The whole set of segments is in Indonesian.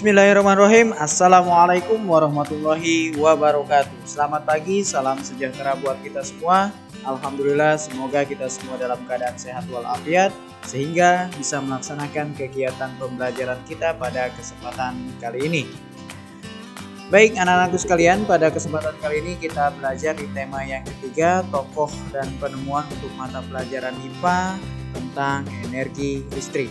Bismillahirrahmanirrahim. Assalamualaikum warahmatullahi wabarakatuh. Selamat pagi, salam sejahtera buat kita semua. Alhamdulillah, semoga kita semua dalam keadaan sehat walafiat sehingga bisa melaksanakan kegiatan pembelajaran kita pada kesempatan kali ini. Baik anak-anakku sekalian, pada kesempatan kali ini kita belajar di tema yang ketiga, tokoh dan penemuan untuk mata pelajaran IPA tentang energi listrik.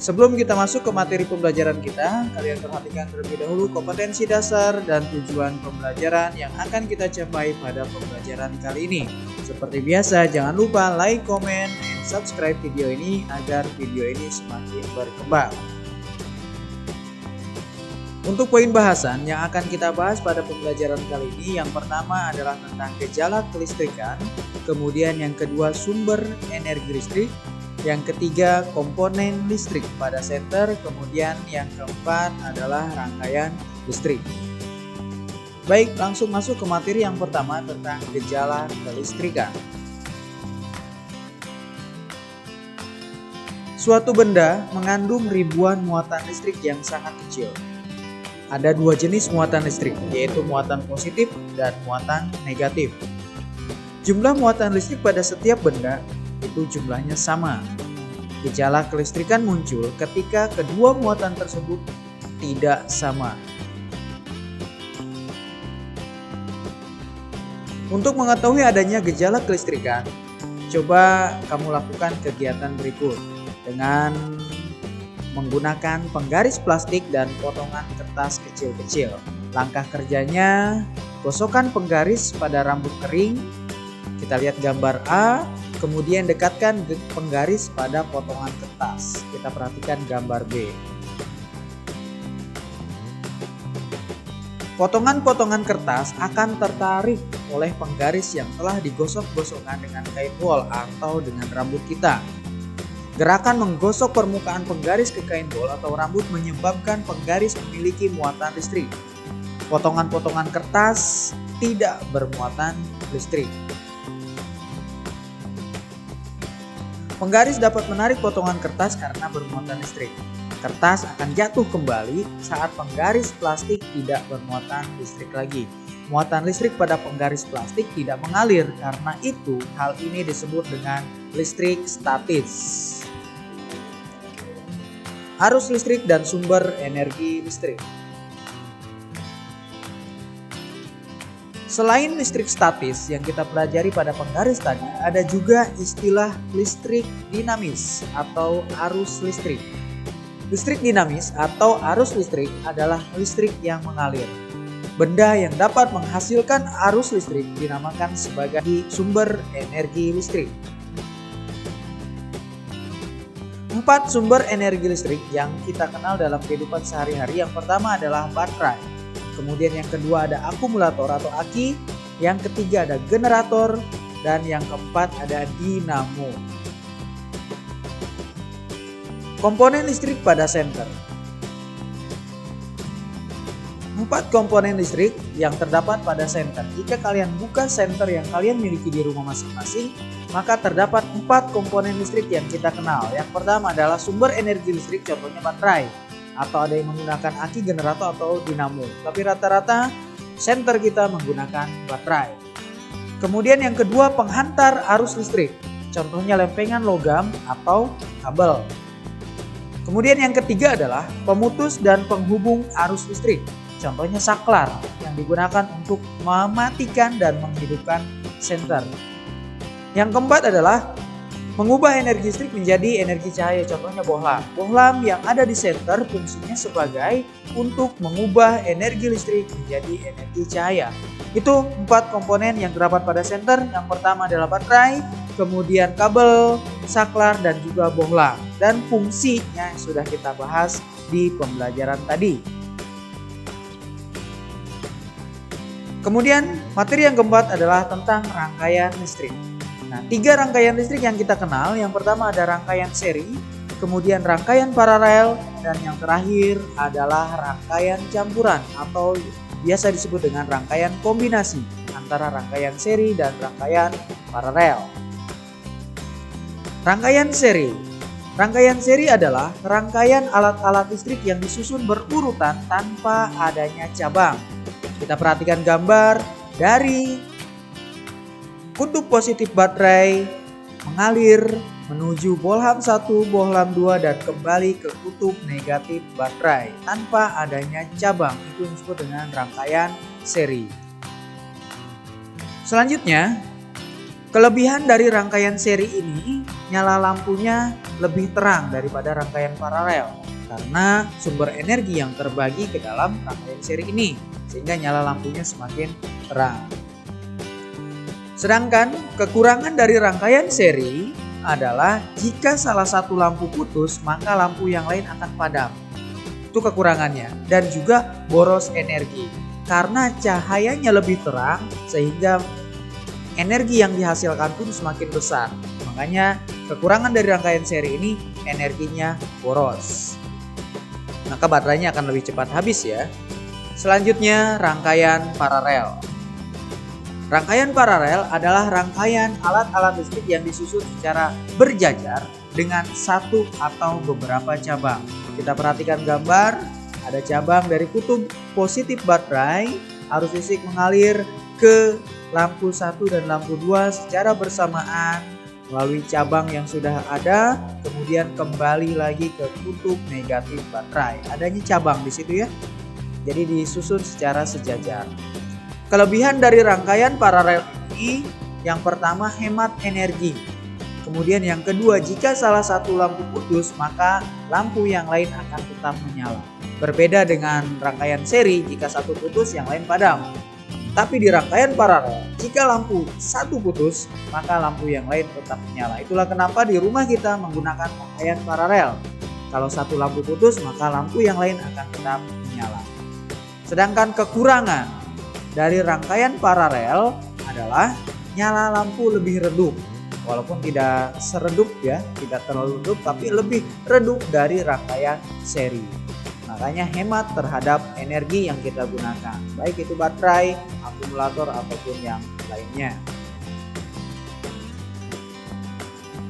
Sebelum kita masuk ke materi pembelajaran kita, kalian perhatikan terlebih dahulu kompetensi dasar dan tujuan pembelajaran yang akan kita capai pada pembelajaran kali ini. Seperti biasa, jangan lupa like, comment, dan subscribe video ini agar video ini semakin berkembang. Untuk poin bahasan yang akan kita bahas pada pembelajaran kali ini, yang pertama adalah tentang gejala kelistrikan, kemudian yang kedua sumber energi listrik, yang ketiga komponen listrik pada senter, kemudian yang keempat adalah rangkaian listrik. Baik, langsung masuk ke materi yang pertama tentang gejala kelistrikan. Suatu benda mengandung ribuan muatan listrik yang sangat kecil. Ada dua jenis muatan listrik, yaitu muatan positif dan muatan negatif. Jumlah muatan listrik pada setiap benda itu jumlahnya sama. Gejala kelistrikan muncul ketika kedua muatan tersebut tidak sama. Untuk mengetahui adanya gejala kelistrikan, coba kamu lakukan kegiatan berikut dengan menggunakan penggaris plastik dan potongan kertas kecil-kecil. Langkah kerjanya, gosokkan penggaris pada rambut kering. Kita lihat gambar A. Kemudian dekatkan penggaris pada potongan kertas. Kita perhatikan gambar B. Potongan-potongan kertas akan tertarik oleh penggaris yang telah digosok-gosokkan dengan kain wol atau dengan rambut kita. Gerakan menggosok permukaan penggaris ke kain wol atau rambut menyebabkan penggaris memiliki muatan listrik. Potongan-potongan kertas tidak bermuatan listrik. Penggaris dapat menarik potongan kertas karena bermuatan listrik. Kertas akan jatuh kembali saat penggaris plastik tidak bermuatan listrik lagi. Muatan listrik pada penggaris plastik tidak mengalir, karena itu hal ini disebut dengan listrik statis. Arus listrik dan sumber energi listrik. Selain listrik statis yang kita pelajari pada penggaris tadi, ada juga istilah listrik dinamis atau arus listrik. Listrik dinamis atau arus listrik adalah listrik yang mengalir. Benda yang dapat menghasilkan arus listrik dinamakan sebagai sumber energi listrik. 4 sumber energi listrik yang kita kenal dalam kehidupan sehari-hari. Yang pertama adalah baterai. Kemudian yang kedua ada akumulator atau aki, yang ketiga ada generator, dan yang keempat ada dinamo. Komponen listrik pada senter. 4 komponen listrik yang terdapat pada senter. Jika kalian buka senter yang kalian miliki di rumah masing-masing, maka terdapat 4 komponen listrik yang kita kenal. Yang pertama adalah sumber energi listrik, contohnya baterai, atau ada yang menggunakan aki, generator, atau dinamo. Tapi rata-rata senter kita menggunakan baterai. Kemudian yang kedua penghantar arus listrik, contohnya lempengan logam atau kabel. Kemudian yang ketiga adalah pemutus dan penghubung arus listrik, contohnya saklar yang digunakan untuk mematikan dan menghidupkan senter. Yang keempat adalah mengubah energi listrik menjadi energi cahaya, contohnya bohlam. Bohlam yang ada di senter fungsinya sebagai untuk mengubah energi listrik menjadi energi cahaya. Itu 4 komponen yang terdapat pada senter. Yang pertama adalah baterai, kemudian kabel, saklar, dan juga bohlam. Dan fungsinya sudah kita bahas di pembelajaran tadi. Kemudian materi yang keempat adalah tentang rangkaian listrik. Nah, 3 rangkaian listrik yang kita kenal. Yang pertama ada rangkaian seri, kemudian rangkaian paralel, dan yang terakhir adalah rangkaian campuran atau biasa disebut dengan rangkaian kombinasi antara rangkaian seri dan rangkaian paralel. Rangkaian seri. Rangkaian seri adalah rangkaian alat-alat listrik yang disusun berurutan tanpa adanya cabang. Kita perhatikan gambar dari kutub positif baterai mengalir menuju bohlam 1, bohlam 2 dan kembali ke kutub negatif baterai tanpa adanya cabang. Itu yang disebut dengan rangkaian seri. Selanjutnya, kelebihan dari rangkaian seri ini, nyala lampunya lebih terang daripada rangkaian paralel karena sumber energi yang terbagi ke dalam rangkaian seri ini, sehingga nyala lampunya semakin terang. Sedangkan kekurangan dari rangkaian seri adalah jika salah satu lampu putus, maka lampu yang lain akan padam. Itu kekurangannya. Dan juga boros energi. Karena cahayanya lebih terang sehingga energi yang dihasilkan pun semakin besar. Makanya kekurangan dari rangkaian seri ini energinya boros. Maka baterainya akan lebih cepat habis ya. Selanjutnya rangkaian paralel. Rangkaian paralel adalah rangkaian alat-alat listrik yang disusun secara berjajar dengan satu atau beberapa cabang. Kita perhatikan gambar, ada cabang dari kutub positif baterai, arus listrik mengalir ke lampu 1 dan lampu 2 secara bersamaan melalui cabang yang sudah ada, kemudian kembali lagi ke kutub negatif baterai. Adanya cabang di situ ya. Jadi disusun secara sejajar. Kelebihan dari rangkaian paralel ini, yang pertama hemat energi. Kemudian yang kedua, jika salah satu lampu putus, maka lampu yang lain akan tetap menyala. Berbeda dengan rangkaian seri, jika satu putus, yang lain padam. Tapi di rangkaian paralel, jika lampu satu putus, maka lampu yang lain tetap menyala. Itulah kenapa di rumah kita menggunakan rangkaian paralel. Kalau satu lampu putus, maka lampu yang lain akan tetap menyala. Sedangkan kekurangan dari rangkaian paralel adalah nyala lampu lebih redup. Walaupun tidak seredup ya, tidak terlalu redup, tapi lebih redup dari rangkaian seri. Makanya hemat terhadap energi yang kita gunakan, baik itu baterai, akumulator ataupun yang lainnya.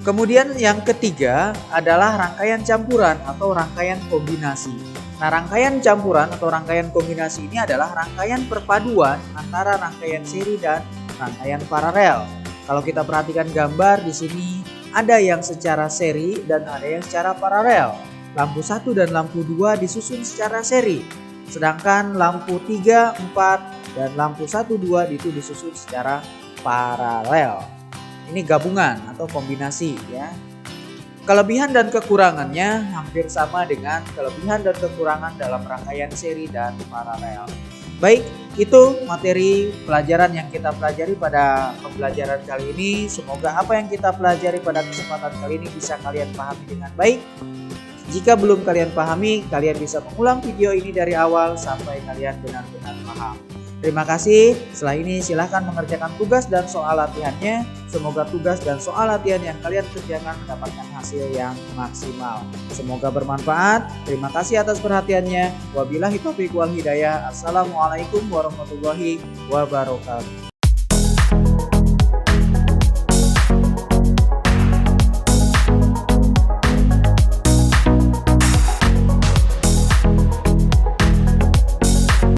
Kemudian yang ketiga adalah rangkaian campuran atau rangkaian kombinasi. Nah, rangkaian campuran atau rangkaian kombinasi ini adalah rangkaian perpaduan antara rangkaian seri dan rangkaian paralel. Kalau kita perhatikan gambar di sini, ada yang secara seri dan ada yang secara paralel. Lampu 1 dan lampu 2 disusun secara seri. Sedangkan lampu 3, 4 dan lampu 1, 2 itu disusun secara paralel. Ini gabungan atau kombinasi ya. Kelebihan dan kekurangannya hampir sama dengan kelebihan dan kekurangan dalam rangkaian seri dan paralel. Baik, itu materi pelajaran yang kita pelajari pada pembelajaran kali ini. Semoga apa yang kita pelajari pada kesempatan kali ini bisa kalian pahami dengan baik. Jika belum kalian pahami, kalian bisa mengulang video ini dari awal sampai kalian benar-benar paham. Terima kasih. Setelah ini silahkan mengerjakan tugas dan soal latihannya. Semoga tugas dan soal latihan yang kalian kerjakan mendapatkan hasil yang maksimal. Semoga bermanfaat. Terima kasih atas perhatiannya. Wabillahi taufiq wal hidayah. Assalamualaikum warahmatullahi wabarakatuh.